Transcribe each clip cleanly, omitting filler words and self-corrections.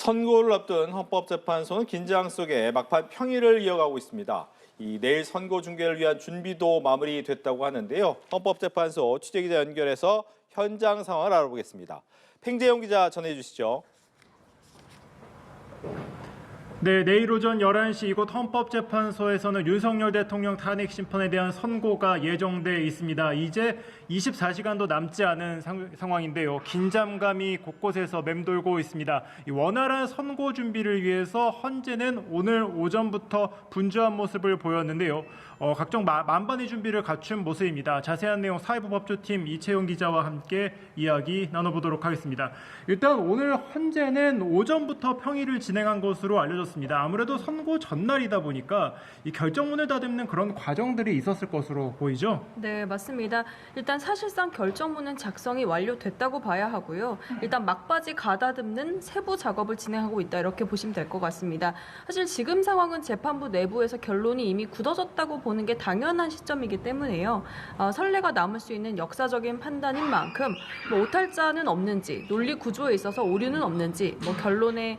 선고를 앞둔 헌법재판소는 긴장 속에 막판 평일을 이어가고 있습니다. 내일 선고 중계를 위한 준비도 마무리됐다고 하는데요. 헌법재판소 취재기자 연결해서 현장 상황을 알아보겠습니다. 팽재용 기자 전해주시죠. 네, 내일 오전 11시 이곳 헌법재판소에서는 윤석열 대통령 탄핵 심판에 대한 선고가 예정돼 있습니다. 이제 24시간도 남지 않은 상황인데요. 긴장감이 곳곳에서 맴돌고 있습니다. 이 원활한 선고 준비를 위해서 헌재는 오늘 오전부터 분주한 모습을 보였는데요. 각종 만반의 준비를 갖춘 모습입니다. 자세한 내용 사회부법조팀 이채용 기자와 함께 이야기 나눠보도록 하겠습니다. 일단 오늘 헌재는 오전부터 평일을 진행한 것으로 알려졌습니다. 아무래도 선고 전날이다 보니까 이 결정문을 다듬는 그런 과정들이 있었을 것으로 보이죠? 네, 맞습니다. 일단 사실상 결정문은 작성이 완료됐다고 봐야 하고요. 일단 막바지 가다듬는 세부 작업을 진행하고 있다 이렇게 보시면 될 것 같습니다. 사실 지금 상황은 재판부 내부에서 결론이 이미 굳어졌다고 보는 게 당연한 시점이기 때문에요. 선례가 남을 수 있는 역사적인 판단인 만큼 오탈자는 없는지, 논리 구조에 있어서 오류는 없는지, 결론에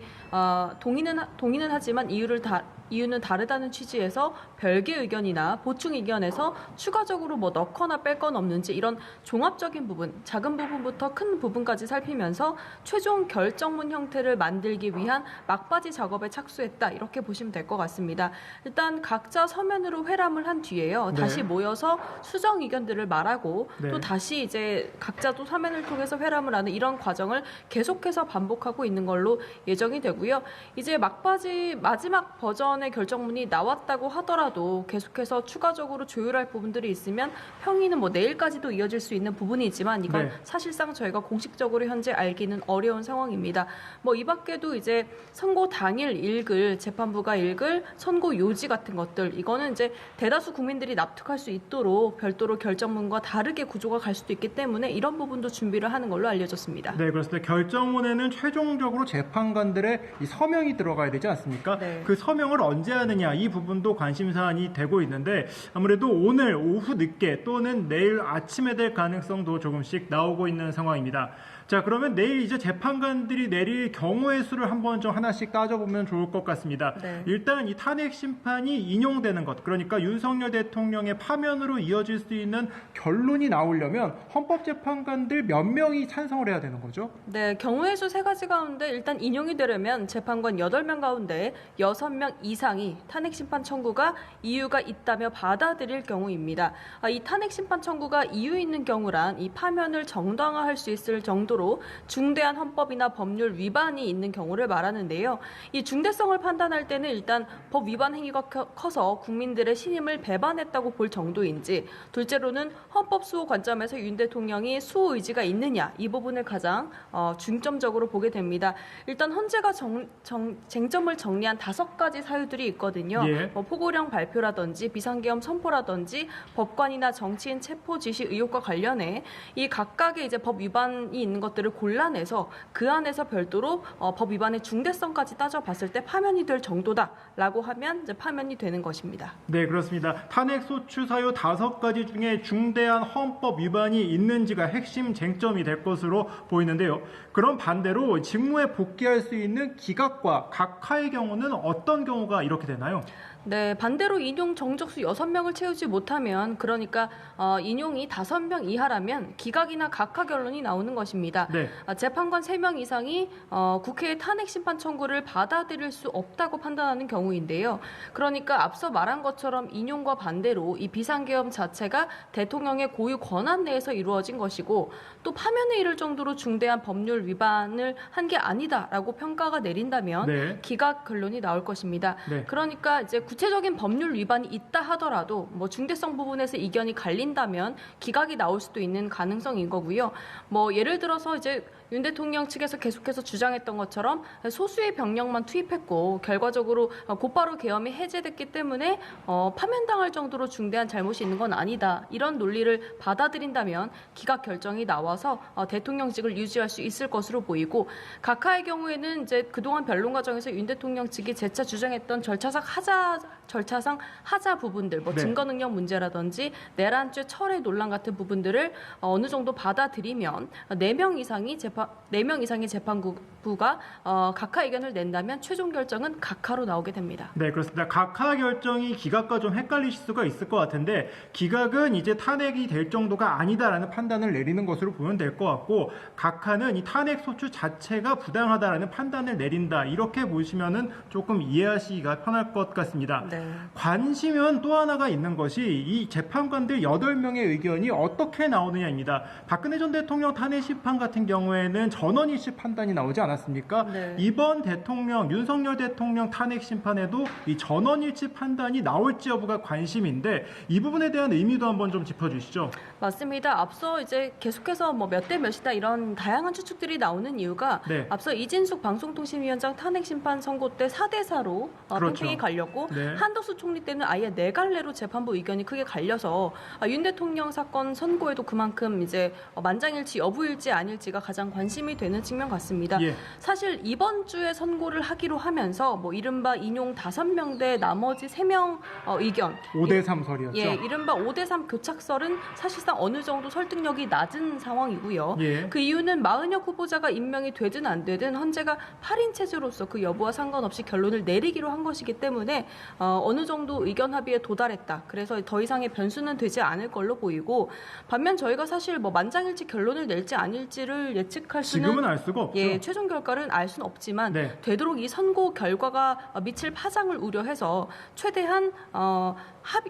동의는 하지만 이유는 다르다는 취지에서 별개 의견이나 보충 의견에서 추가적으로 넣거나 뺄 건 없는지 이런 종합적인 부분, 작은 부분부터 큰 부분까지 살피면서 최종 결정문 형태를 만들기 위한 막바지 작업에 착수했다 이렇게 보시면 될 것 같습니다. 일단 각자 서면으로 회람을 한 뒤에요. 네. 다시 모여서 수정 의견들을 말하고 네. 또 다시 이제 각자 또 서면을 통해서 회람을 하는 이런 과정을 계속해서 반복하고 있는 걸로 예정이 되고요. 이제 막바지 마지막 버전의 결정문이 나왔다고 하더라도 계속해서 추가적으로 조율할 부분들이 있으면 평의는 내일까지도 이어질 수 있는 부분이지만 이건 네. 사실상 저희가 공식적으로 현재 알기는 어려운 상황입니다. 이 밖에도 이제 선고 당일 재판부가 읽을 선고 요지 같은 것들 이거는 이제 대다수 국민들이 납득할 수 있도록 별도로 결정문과 다르게 구조가 갈 수도 있기 때문에 이런 부분도 준비를 하는 걸로 알려졌습니다. 네, 그렇습니다. 결정문에는 최종적으로 재판관들의 이 서명이 들어가야 되지 않습니까? 네. 그 서명을 언제 하느냐 이 부분도 관심사안이 되고 있는데 아무래도 오늘 오후 늦게 또는 내일 아침에 될 가능성도 조금씩 나오고 있는 상황입니다. 자, 그러면 내일 이제 재판관들이 내릴 경우의 수를 한번 좀 하나씩 따져보면 좋을 것 같습니다. 네. 일단 이 탄핵 심판이 인용되는 것, 그러니까 윤석열 대통령의 파면으로 이어질 수 있는 결론이 나오려면 헌법재판관들 몇 명이 찬성을 해야 되는 거죠? 네, 경우의 수 3가지 가운데 일단 인용이 되려면 재판관 8명 가운데 6명 이상이 탄핵심판 청구가 이유가 있다며 받아들일 경우입니다. 이 탄핵심판 청구가 이유 있는 경우란 이 파면을 정당화할 수 있을 정도로 중대한 헌법이나 법률 위반이 있는 경우를 말하는데요. 이 중대성을 판단할 때는 일단 법 위반 행위가 커서 국민들의 신임을 배반했다고 볼 정도인지, 둘째로는 헌법 수호 관점에서 윤 대통령이 수호 의지가 있느냐 이 부분을 가장 중점적으로 보게 됩니다. 일단 헌재가 쟁점을 정리한 5가지 사유들이 있거든요. 예. 포고령 발표라든지 비상계엄 선포라든지 법관이나 정치인 체포 지시 의혹과 관련해 이 각각의 이제 법 위반이 있는 것들을 골라내서 그 안에서 별도로 법 위반의 중대성까지 따져봤을 때 파면이 될 정도다라고 하면 이제 파면이 되는 것입니다. 네, 그렇습니다. 탄핵 소추 사유 5가지 중에 중대한 헌법 위반이 있는지가 핵심 쟁점이 될 것으로 보이는데요. 그럼 반대로 직무에 복귀할 수 있는 기각과 각하의 경우는 어떤 경우가 이렇게 되나요? 네, 반대로 인용 정적수 6명을 채우지 못하면, 그러니까 인용이 5명 이하라면 기각이나 각하 결론이 나오는 것입니다. 네. 재판관 3명 이상이 국회의 탄핵 심판 청구를 받아들일 수 없다고 판단하는 경우인데요. 그러니까 앞서 말한 것처럼 인용과 반대로 이 비상계엄 자체가 대통령의 고유 권한 내에서 이루어진 것이고, 또 파면에 이를 정도로 중대한 법률 위반을 한 게 아니다라고 평가가 내린다면 네. 기각 결론이 나올 것입니다. 네. 그러니까 이제 구체적인 법률 위반이 있다 하더라도 중대성 부분에서 이견이 갈린다면 기각이 나올 수도 있는 가능성인 거고요. 예를 들어서 이제 윤 대통령 측에서 계속해서 주장했던 것처럼 소수의 병력만 투입했고 결과적으로 곧바로 계엄이 해제됐기 때문에 파면당할 정도로 중대한 잘못이 있는 건 아니다. 이런 논리를 받아들인다면 기각 결정이 나와서 대통령직을 유지할 수 있을 것으로 보이고, 각하의 경우에는 이제 그동안 변론 과정에서 윤 대통령 측이 재차 주장했던 절차상 하자 부분들, 네. 증거 능력 문제라든지 내란죄 철회 논란 같은 부분들을 어느 정도 받아들이면 4명 이상이 재판 4명 이상의 재판부가 각하 의견을 낸다면 최종 결정은 각하로 나오게 됩니다. 네, 그렇습니다. 각하 결정이 기각과 좀 헷갈리실 수가 있을 것 같은데 기각은 이제 탄핵이 될 정도가 아니다라는 판단을 내리는 것으로 보면 될 것 같고 각하는 이 탄핵 소추 자체가 부당하다라는 판단을 내린다. 이렇게 보시면은 조금 이해하시기가 편할 것 같습니다. 네. 관심은 또 하나가 있는 것이 이 재판관들 8명의 의견이 어떻게 나오느냐입니다. 박근혜 전 대통령 탄핵 심판 같은 경우에는 전원일치 판단이 나오지 않았습니까? 네. 이번 대통령 윤석열 대통령 탄핵 심판에도 이 전원일치 판단이 나올지 여부가 관심인데 이 부분에 대한 의미도 한번 좀 짚어주시죠. 맞습니다. 앞서 이제 계속해서 뭐 몇 대 몇이다 이런 다양한 추측들이 나오는 이유가 네. 앞서 이진숙 방송통신위원장 탄핵 심판 선고 때 4대 4로 그렇죠. 팽팽히 갈렸고 네. 한덕수 총리 때는 아예 네 갈래로 재판부 의견이 크게 갈려서 윤 대통령 사건 선고에도 그만큼 이제 만장일치 여부일지 아닐지가 가장 관심이 되는 측면 같습니다. 예. 사실 이번 주에 선고를 하기로 하면서 뭐 이른바 인용 5명 대 나머지 3명 의견 5대3 설이었죠. 예, 이른바 5대3 교착설은 사실상 어느 정도 설득력이 낮은 상황이고요. 예. 그 이유는 마은혁 후보자가 임명이 되든 안 되든 헌재가 8인 체제로서 그 여부와 상관없이 결론을 내리기로 한 것이기 때문에 어느 정도 의견 합의에 도달했다. 그래서 더 이상의 변수는 되지 않을 걸로 보이고 반면 저희가 사실 뭐 만장일치 결론을 낼지 아닐지를 예측할 수는 지금은 알 수가 없죠. 예, 최종 결과는 알 수는 없지만 네. 되도록 이 선고 결과가 미칠 파장을 우려해서 최대한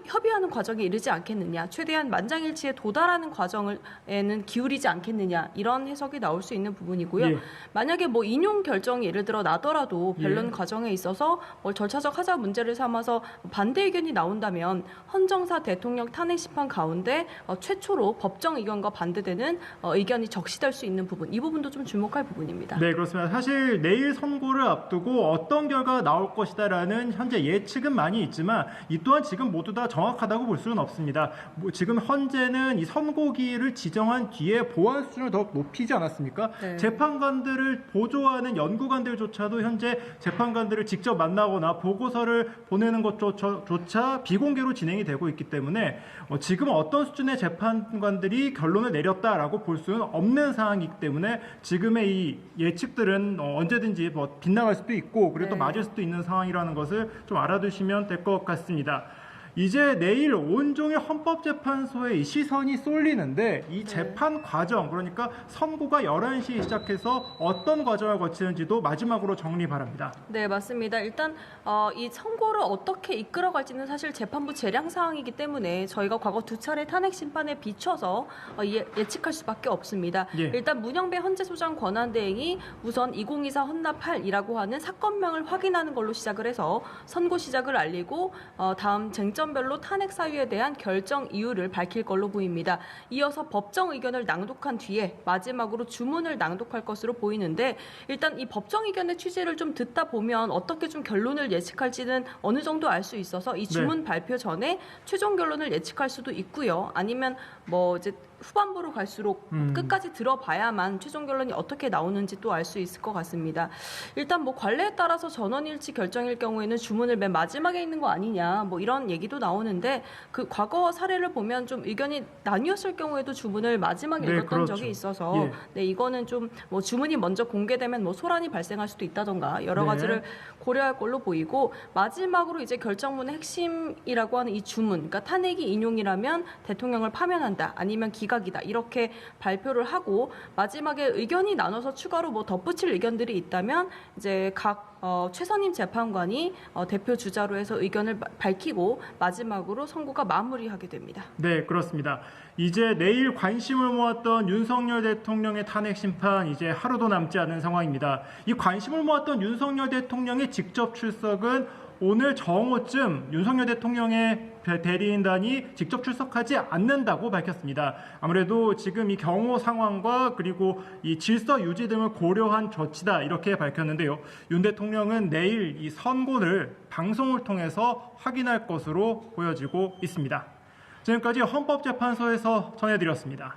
협의하는 과정에 이르지 않겠느냐, 최대한 만장일치에 도달하는 과정에는 기울이지 않겠느냐 이런 해석이 나올 수 있는 부분이고요. 예. 만약에 뭐 인용 결정이 예를 들어 나더라도 변론 예. 과정에 있어서 뭐 절차적 하자 문제를 삼아서 반대 의견이 나온다면 헌정사 대통령 탄핵 심판 가운데 최초로 법정 의견과 반대되는 의견이 적시될 수 있는 부분, 이 부분도 좀 주목할 부분입니다. 네, 그렇습니다. 사실 내일 선고를 앞두고 어떤 결과가 나올 것이다라는 현재 예측은 많이 있지만 이 또한 지금 모두 다 정확하다고 볼 수는 없습니다. 지금 헌재는 이 선고기일을 지정한 뒤에 보안 수준을 더욱 높이지 않았습니까? 네. 재판관들을 보조하는 연구관들조차도 현재 재판관들을 직접 만나거나 보고서를 보내는 것조차 비공개로 진행이 되고 있기 때문에 지금 어떤 수준의 재판관들이 결론을 내렸다라고 볼 수는 없는 상황이기 때문에 지금의 이 예측들은 언제든지 뭐 빗나갈 수도 있고 그리고 또 네. 맞을 수도 있는 상황이라는 것을 좀 알아두시면 될 것 같습니다. 이제 내일 온종일 헌법재판소에 이 시선이 쏠리는데 이 재판 과정, 그러니까 선고가 11시에 시작해서 어떤 과정을 거치는지도 마지막으로 정리 바랍니다. 네, 맞습니다. 일단 이 선고를 어떻게 이끌어갈지는 사실 재판부 재량 사항이기 때문에 저희가 과거 2차례 탄핵 심판에 비춰서 예측할 수밖에 없습니다. 예. 일단 문영배 헌재소장 권한대행이 우선 2024 헌납 8이라고 하는 사건명을 확인하는 걸로 시작을 해서 선고 시작을 알리고 다음 쟁점별로 탄핵 사유에 대한 결정 이유를 밝힐 걸로 보입니다. 이어서 법정 의견을 낭독한 뒤에 마지막으로 주문을 낭독할 것으로 보이는데 일단 이 법정 의견의 취지를 좀 듣다 보면 어떻게 좀 결론을 예측할지는 어느 정도 알 수 있어서 이 주문 발표 전에 최종 결론을 예측할 수도 있고요. 아니면 뭐 이제 후반부로 갈수록 끝까지 들어봐야만 최종 결론이 어떻게 나오는지 또 알 수 있을 것 같습니다. 일단 뭐 관례에 따라서 전원일치 결정일 경우에는 주문을 맨 마지막에 있는 거 아니냐 뭐 이런 얘기도 나오는데 그 과거 사례를 보면 좀 의견이 나뉘었을 경우에도 주문을 마지막에 네, 읽었던 그렇죠. 적이 있어서 예. 네, 이거는 좀 뭐 주문이 먼저 공개되면 뭐 소란이 발생할 수도 있다던가 여러 네. 가지를 고려할 걸로 보이고 마지막으로 이제 결정문의 핵심이라고 하는 이 주문, 그러니까 탄핵이 인용이라면 대통령을 파면한다, 아니면 기각이다 이렇게 발표를 하고 마지막에 의견이 나눠서 추가로 뭐 덧붙일 의견들이 있다면 이제 각 최선임 재판관이 대표 주자로 해서 의견을 밝히고 마지막으로 선고가 마무리하게 됩니다. 네, 그렇습니다. 이제 내일 관심을 모았던 윤석열 대통령의 탄핵 심판 이제 하루도 남지 않은 상황입니다. 이 관심을 모았던 윤석열 대통령의 직접 출석은 오늘 정오쯤 윤석열 대통령의 대리인단이 직접 출석하지 않는다고 밝혔습니다. 아무래도 지금 이 경호 상황과 그리고 이 질서 유지 등을 고려한 조치다 이렇게 밝혔는데요. 윤 대통령은 내일 이 선고를 방송을 통해서 확인할 것으로 보여지고 있습니다. 지금까지 헌법재판소에서 전해드렸습니다.